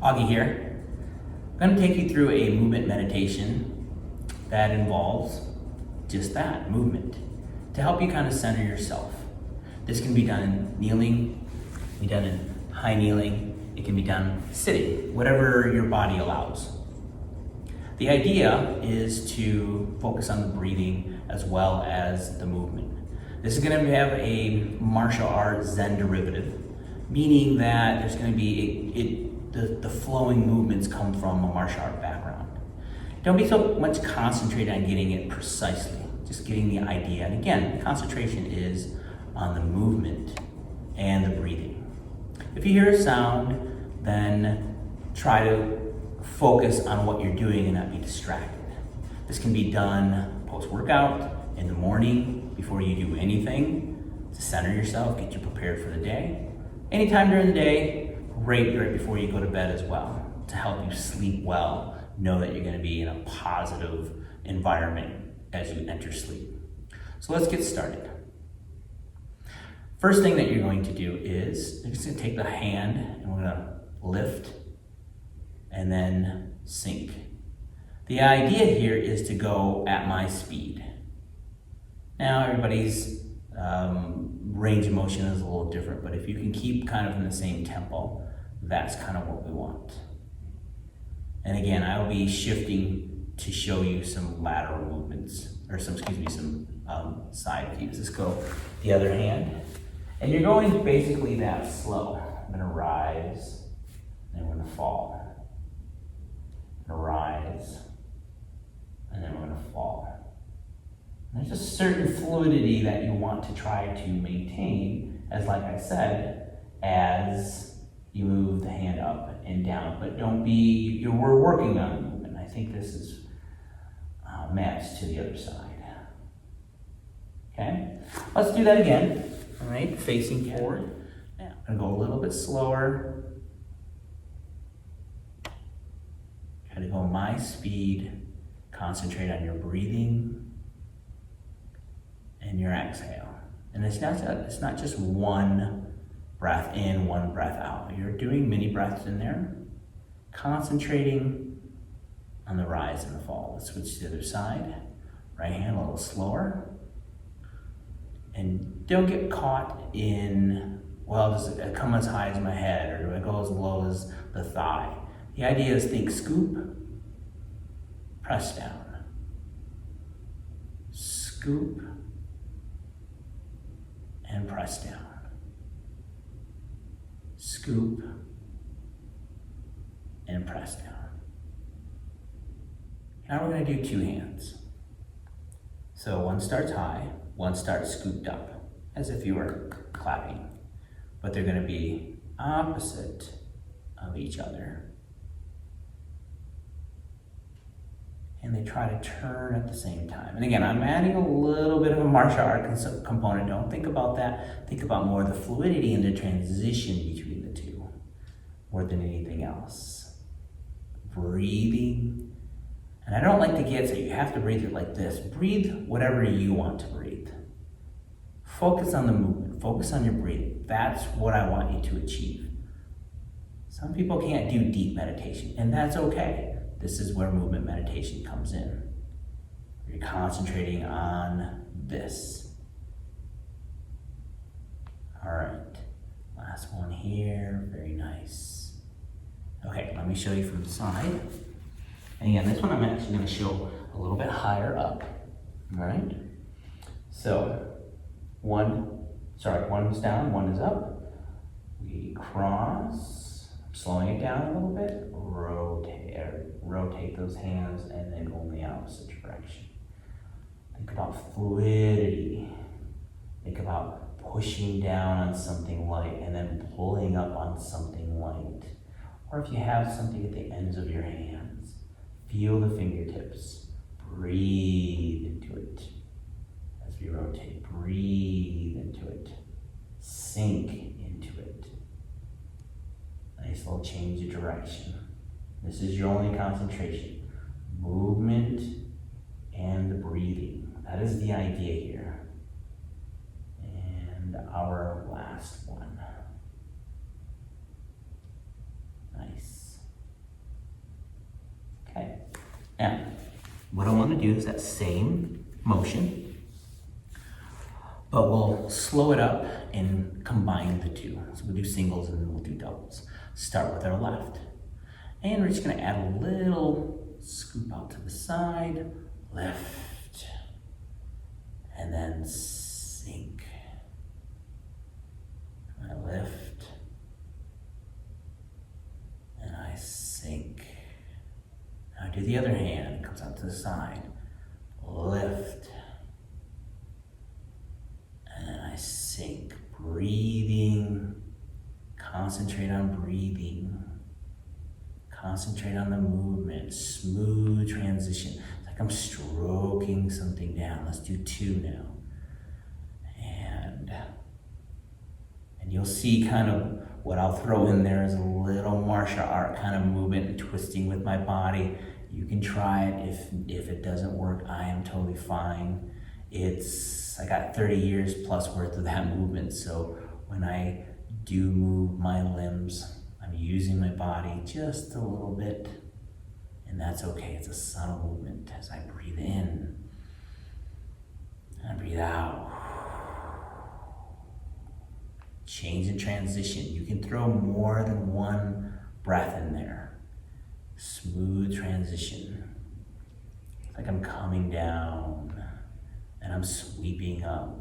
Augie here. I'm going to take you through a movement meditation that involves just that, movement, to help you kind of center yourself. This can be done in kneeling, it can be done in high kneeling, it can be done sitting, whatever your body allows. The idea is to focus on the breathing as well as the movement. This is going to have a martial art Zen derivative, meaning that there's going to be the flowing movements come from a martial art background. Don't be so much concentrated on getting it precisely, just getting the idea. And again, the concentration is on the movement and the breathing. If you hear a sound, then try to focus on what you're doing and not be distracted. This can be done post-workout, in the morning, before you do anything, to center yourself, get you prepared for the day. Anytime during the day, right before you go to bed as well, to help you sleep well, know that you're going to be in a positive environment as you enter sleep. So let's get started. First thing that you're going to do is, you're just going to take the hand and we're going to lift and then sink. The idea here is to go at my speed. Now everybody's range of motion is a little different, but if you can keep kind of in the same tempo, that's kind of what we want. And again, I will be shifting to show you some lateral movements, or some side views. Let's go the other hand. And you're going basically that slow. I'm gonna rise, and we're gonna fall. I'm gonna rise, and then we're gonna fall. There's a certain fluidity that you want to try to maintain, as like I said, as you move the hand up and down, but we're working on the movement. I think this is matched to the other side. Okay, let's do that again. All right, facing forward. Now, I'm gonna go a little bit slower. Try to go my speed, concentrate on your breathing and your exhale. And it's not just one breath in, one breath out. You're doing mini breaths in there, concentrating on the rise and the fall. Let's switch to the other side. Right hand a little slower. And don't get caught in, well, does it come as high as my head, or do I go as low as the thigh? The idea is think scoop, press down. Scoop, and press down. Scoop and press down. Now we're going to do two hands. So one starts high, one starts scooped up, as if you were clapping, but they're going to be opposite of each other. And they try to turn at the same time. And again, I'm adding a little bit of a martial art component. Don't think about that. Think about more the fluidity and the transition between the two, more than anything else. Breathing. And I don't like to get so you have to breathe it like this. Breathe whatever you want to breathe. Focus on the movement. Focus on your breathing. That's what I want you to achieve. Some people can't do deep meditation, and that's okay. This is where movement meditation comes in. You're concentrating on this. All right, last one here, very nice. Okay, let me show you from the side. And again, this one I'm actually gonna show a little bit higher up, all right? So, one's down, one is up. We cross. Slowing it down a little bit, rotate those hands and then go in the opposite direction. Think about fluidity. Think about pushing down on something light and then pulling up on something light. Or if you have something at the ends of your hands, feel the fingertips. Breathe into it. As we rotate, breathe into it. Sink into it. Nice little change of direction. This is your only concentration. Movement and the breathing. That is the idea here. And our last one. Nice. Now, what I want to do is that same motion, but we'll slow it up and combine the two. So we'll do singles and then we'll do doubles. Start with our left. And we're just going to add a little scoop out to the side, lift, and then sink. I lift, and I sink. Now I do the other hand, it comes out to the side, lift, and then I sink. Breathing, concentrate on breathing. Concentrate on the movement, smooth transition. It's like I'm stroking something down. Let's do two now. And you'll see kind of what I'll throw in there is a little martial art kind of movement, twisting with my body. You can try it. If it doesn't work, I am totally fine. I got 30 years plus worth of that movement. So when I do move my limbs, I'm using my body just a little bit, and that's okay. It's a subtle movement as I breathe in and I breathe out. Change and transition. You can throw more than one breath in there. Smooth transition. It's like I'm coming down and I'm sweeping up.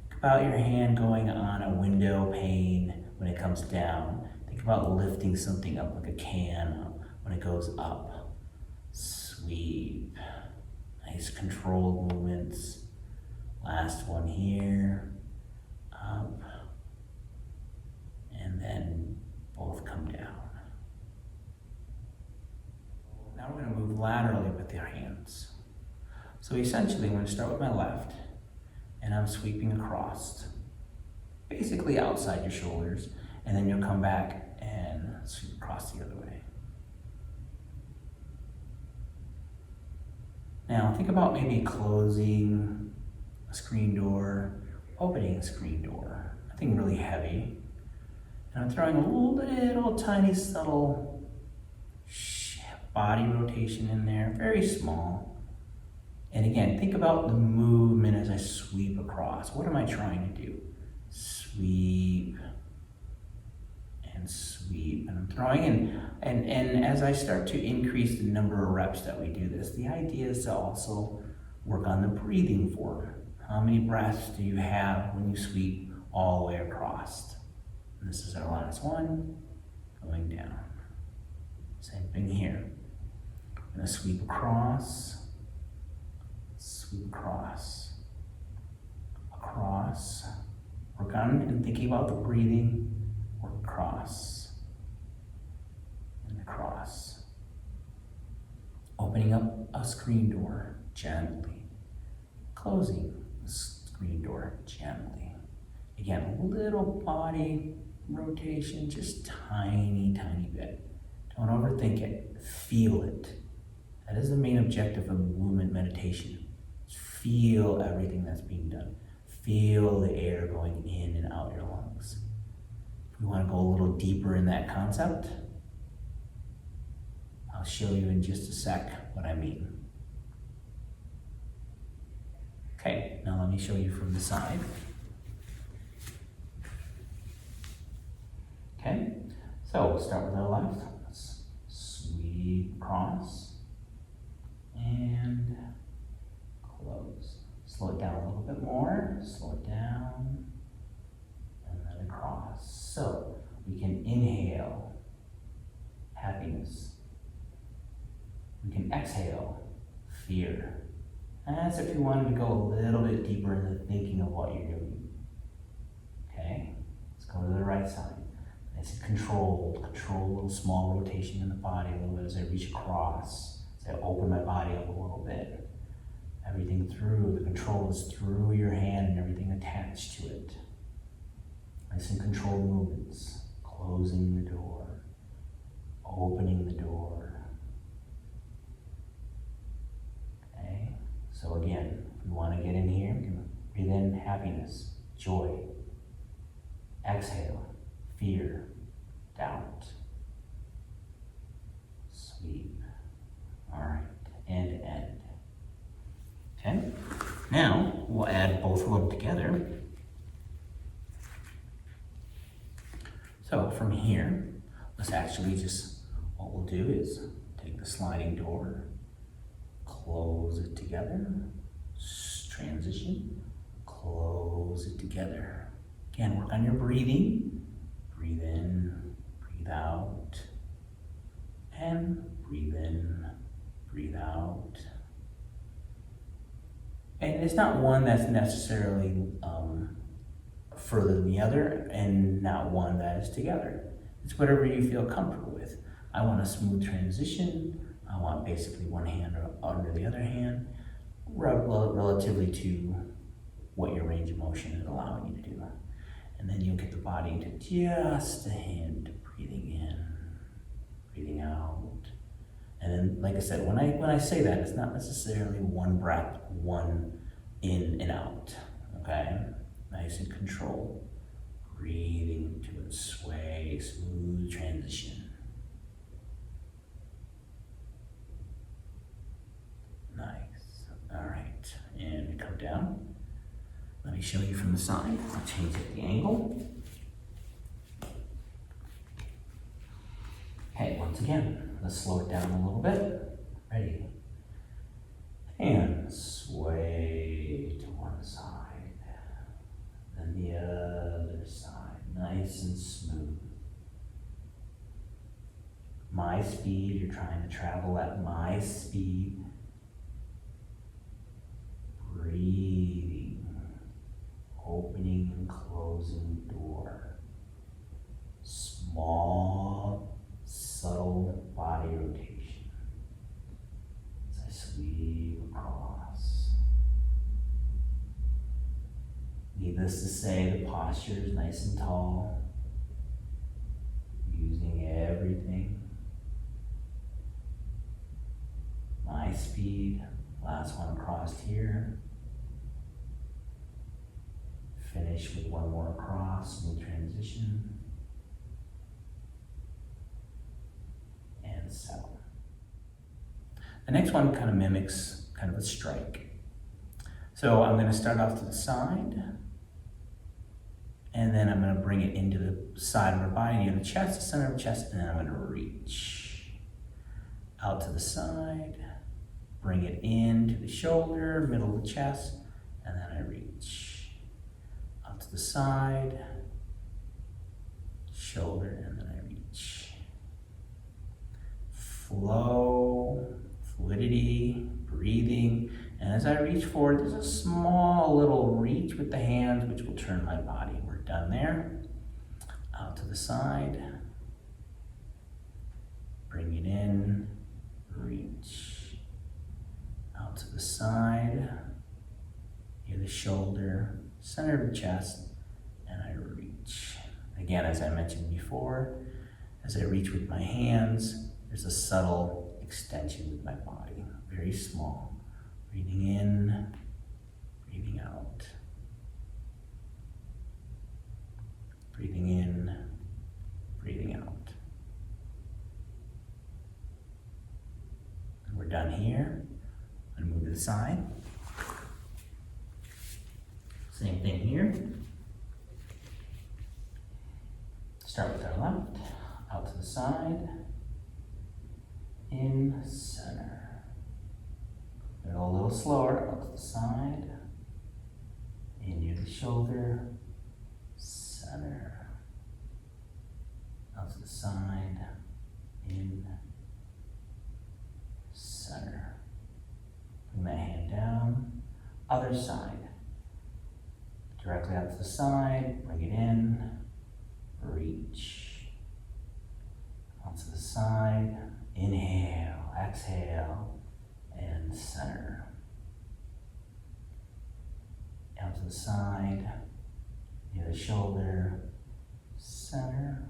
Think about your hand going on a window pane when it comes down. Think about lifting something up like a can up when it goes up. Sweep. Nice controlled movements. Last one here. Up. And then both come down. Now we're going to move laterally with your hands. So essentially I'm going to start with my left and I'm sweeping across. Basically outside your shoulders, and then you'll come back and sweep across the other way. Now think about maybe closing a screen door, opening a screen door, nothing really heavy. And I'm throwing a little tiny subtle body rotation in there, very small. And again, think about the movement as I sweep across. What am I trying to do? Sweep and sweep, and I'm throwing in, and as I start to increase the number of reps that we do this, the idea is to also work on the breathing form. How many breaths do you have when you sweep all the way across? And this is our last one, going down. Same thing here. I'm gonna sweep across, across. Work on and thinking about the breathing. Work across and across. Opening up a screen door gently. Closing the screen door gently. Again, a little body rotation, just tiny bit. Don't overthink it. Feel it. That is the main objective of movement meditation. Feel everything that's being done. Feel the air going in and out your lungs. If we want to go a little deeper in that concept, I'll show you in just a sec what I mean. Okay, now let me show you from the side. Okay, so we'll start with our left. Let's sweep across and close. Slow it down a little bit more, slow it down, and then across. So we can inhale happiness. We can exhale fear. And that's if you wanted to go a little bit deeper into thinking of what you're doing. Okay, let's go to the right side. Nice and controlled, a little small rotation in the body a little bit as I reach across, as I open my body up a little bit. Everything through, the control is through your hand and everything attached to it. Nice and controlled movements. Closing the door, opening the door. Okay, so again, if we want to get in here, we can breathe in happiness, joy. Exhale, fear, doubt. Sweep. from here, let's actually just, what we'll do is take the sliding door, close it together, transition, close it together. Again, work on your breathing. Breathe in, breathe out, and breathe in, breathe out. And it's not one that's necessarily further than the other, and not one that is together. It's whatever you feel comfortable with. I want a smooth transition. I want basically one hand under the other hand, relatively to what your range of motion is allowing you to do. And then you'll get the body into just a hint of breathing in, breathing out. And then, like I said, when I say that, it's not necessarily one breath, one in and out, okay? Nice and controlled. Breathing to it, sway, smooth transition. Nice. All right, and we come down. Let me show you from the side. I'll change the angle. Okay, once again, let's slow it down a little bit. Ready? And sway to one side, then the other side, nice and smooth. My speed, you're trying to travel at my speed. Breathing, opening and closing door. Small, subtle body rotation. As I sweep across. Needless to say, the posture is nice and tall. Using everything. My speed. Last one across here. Finish with one more across, smooth transition. And settle. The next one kind of mimics kind of a strike. So I'm going to start off to the side, and then I'm going to bring it into the side of my body, near the chest, the center of the chest, and then I'm going to reach out to the side, bring it into the shoulder, middle of the chest, and then I reach out to the side, shoulder, and then I reach. Flow, fluidity, breathing, and as I reach forward, there's a small little reach with the hands which will turn my body. We're done there. Out to the side, bring it in, reach. Out to the side, near the shoulder, center of the chest, and I reach. Again, as I mentioned before, as I reach with my hands, there's a subtle extension with my body, very small. Breathing in, breathing out. Breathing in, breathing out. And we're done here. I'm gonna move to the side. Same thing here. Start with our left, out to the side, in, center. Go a little slower, out to the side, in near the shoulder, center. Out to the side, in, center. Bring that hand down, other side. Directly out to the side, bring it in, reach. Out to the side, inhale, exhale, and center. Out to the side, near the shoulder, center.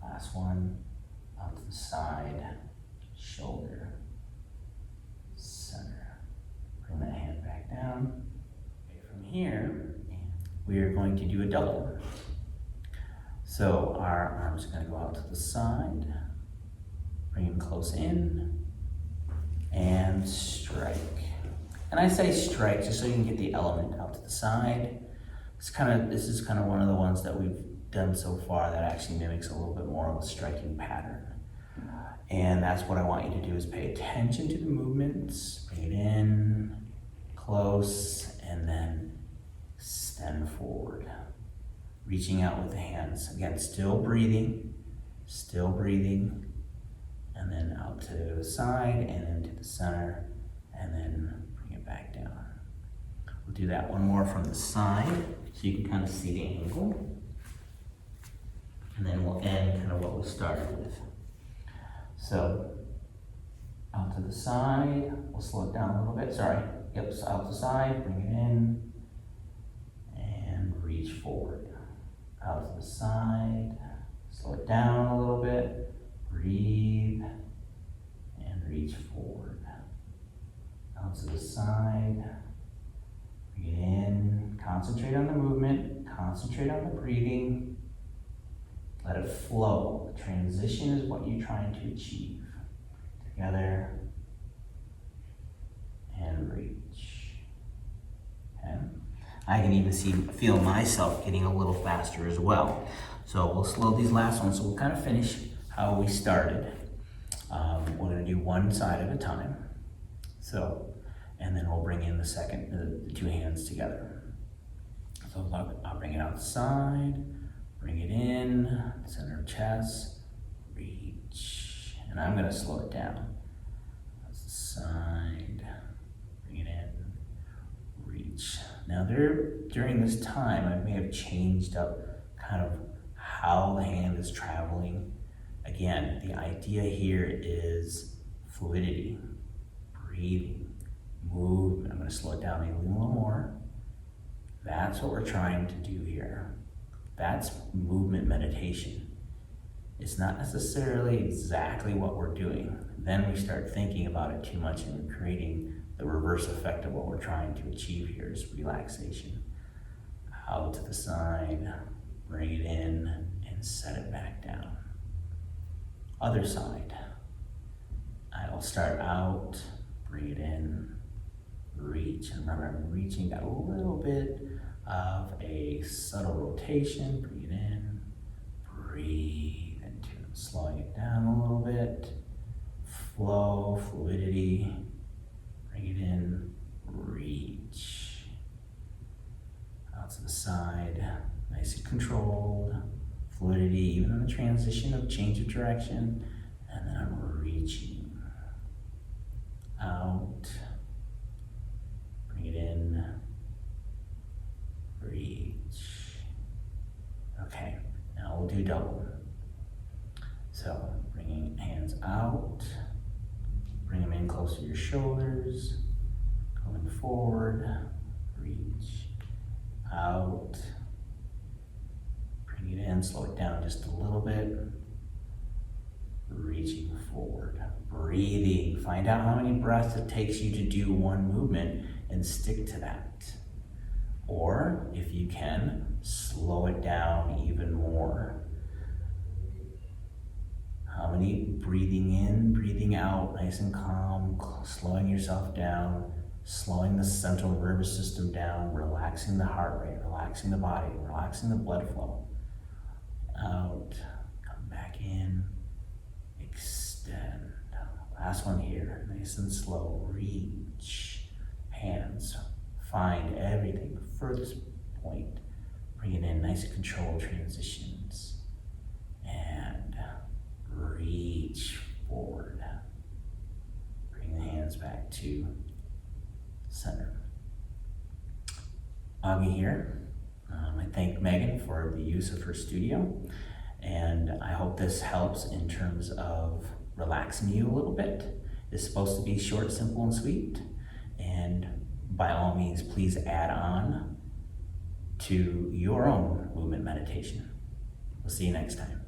Last one, out to the side, shoulder, center. Bring that hand back down. Okay, from here, we are going to do a double. So our arms are going to go out to the side, bring them close in, and strike. And I say strike just so you can get the element out to the side. This is kind of one of the ones that we've done so far that actually mimics a little bit more of a striking pattern. And that's what I want you to do, is pay attention to the movements. Bring it in, close, and then extend forward. Reaching out with the hands. Again, still breathing, and then out to the side, and then to the center, and then bring it back down. We'll do that one more from the side, so you can kind of see the angle. And then we'll end kind of what we started with. So, out to the side, we'll slow it down a little bit, sorry. Yep, so out to the side, bring it in, and reach forward. Out to the side, slow it down a little bit, breathe, and reach forward. Out to the side, bring it in, concentrate on the movement, concentrate on the breathing. Let it flow. The transition is what you're trying to achieve. Together, and reach. Okay. I can even feel myself getting a little faster as well. So we'll slow these last ones. So we'll kind of finish how we started. We're going to do one side at a time. So, and then we'll bring in the two hands together. So I'll bring it outside. Bring it in, center of chest, reach, and I'm going to slow it down. That's the side, bring it in, reach. Now during this time, I may have changed up kind of how the hand is traveling. Again, the idea here is fluidity, breathing, movement. I'm going to slow it down maybe a little more. That's what we're trying to do here. That's movement meditation. It's not necessarily exactly what we're doing. Then we start thinking about it too much and we're creating the reverse effect of what we're trying to achieve here is relaxation. Out to the side, bring it in, and set it back down. Other side. I'll start out, bring it in, reach. And remember, I'm reaching, got a little bit of a subtle rotation. Bring it in, breathe into it, slowing it down a little bit. Flow, fluidity, bring it in, reach. Out to the side, nice and controlled. Fluidity, even in the transition of change of direction. And then I'm reaching. Out, bring it in, reach. Okay, now we'll do double. So bringing hands out, bring them in close to your shoulders, going forward, reach, out, bring it in, slow it down just a little bit, reaching forward, breathing. Find out how many breaths it takes you to do one movement and stick to that. Or, if you can, slow it down even more. How many breathing in, breathing out, nice and calm, slowing yourself down, slowing the central nervous system down, relaxing the heart rate, relaxing the body, relaxing the blood flow. Out, come back in, extend. Last one here, nice and slow, reach, hands. Find everything, the furthest point. Bring it in, nice controlled transitions. And reach forward. Bring the hands back to center. Augie here. I thank Megan for the use of her studio. And I hope this helps in terms of relaxing you a little bit. It's supposed to be short, simple, and sweet. And by all means, please add on to your own movement meditation. We'll see you next time.